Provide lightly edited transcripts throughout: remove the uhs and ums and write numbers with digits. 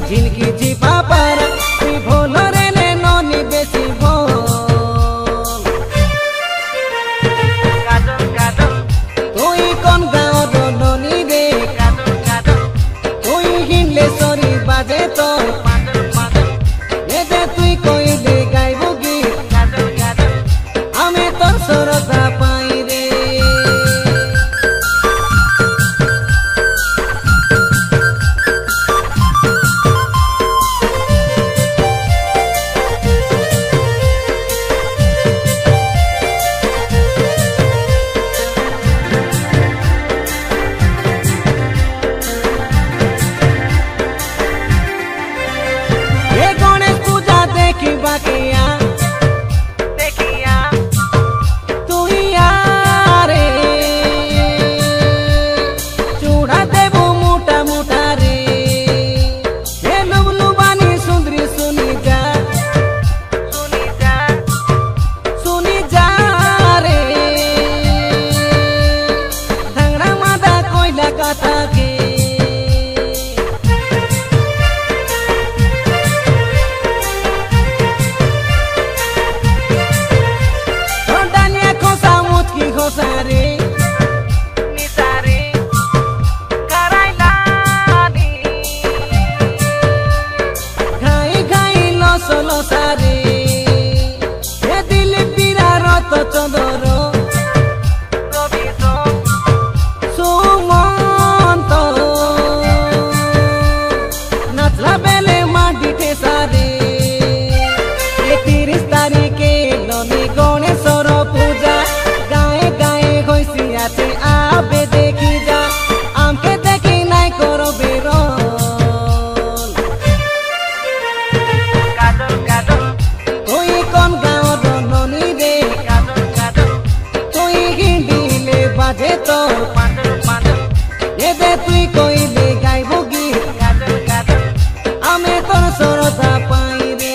झिनकी झिपा पारा तुई भोल रे ले ननी बेसी भोल काजल काजल तुई कोन गाँव ननी रे काजल काजल तुई हिनले सरी बाजे तो पाजल पाजल एदे तुई कइले गाइबो गीत काजल काजल आमे तोर सरदा पाई रे देखिया देखिया तू यारे चूड़ा देबो मोटा मोटा रे ये लुबलुबानी सुंदरी सुनी जा रे धंगड़ा मादा कोयला कथा के सारे निसारे कराइलानी घाई घाई लसो लसारे ए दिल पीरा रत चंदर रविन्द्र सुमंत नाचला बेले माटी सारे 30 तारिखे ननी गणेशर पूजा आबे देखी जा आमके देखी नाई करो बेरोल काजल काजल तुई कोन गाँव ननी रे काजल काजल तुई हिंदीले बाजे तो पाजल पाजल एदे तुई कइले गाइबो गीत काजल काजल आमे तोर सरदा पाई रे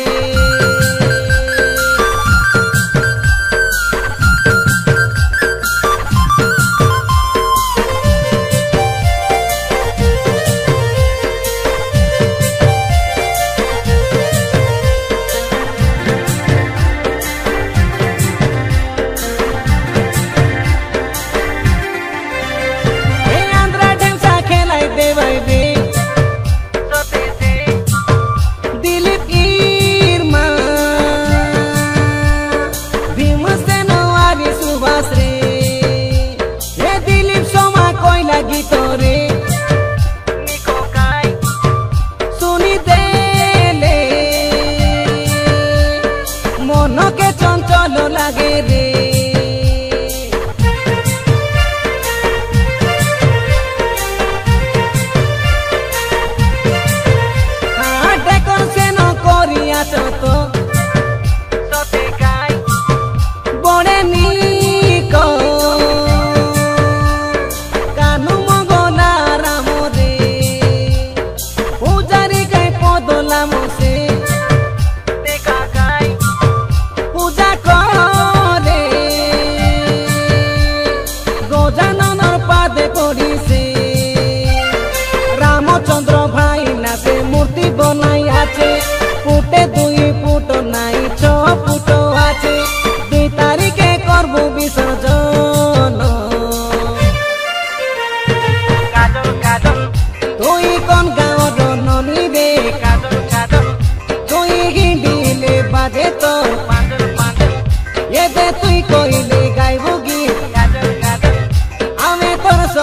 चंचल लागे रे डेकोर से न करिया तो सते गाय बड़े निक कानू मगना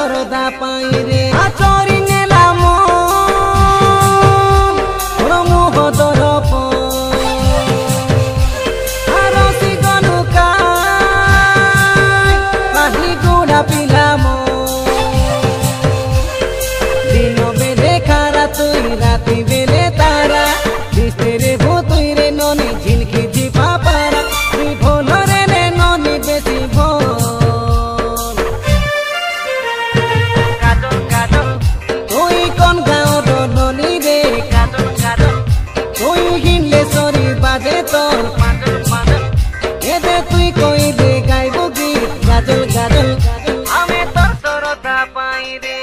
সরদা পাই রে আচরি নেলাম রমুহ দরপ আরসি গনুকা পাহি গুড়া পিলাম দিন বেলে খারা তুই রাতি বেলে তারা বিস্তেরে ভুতুই রে ননি ঝিলকি ঝিপা পারা তুই ভোল রে নে ননি বেশি ভোল তুই কোন গাঁওর ননি রে তুই হিনলে সরি বাজে তোর এতে তুই কইলে গাইব গীত গাজল গাজল আমি তোর সরদা পাই রে।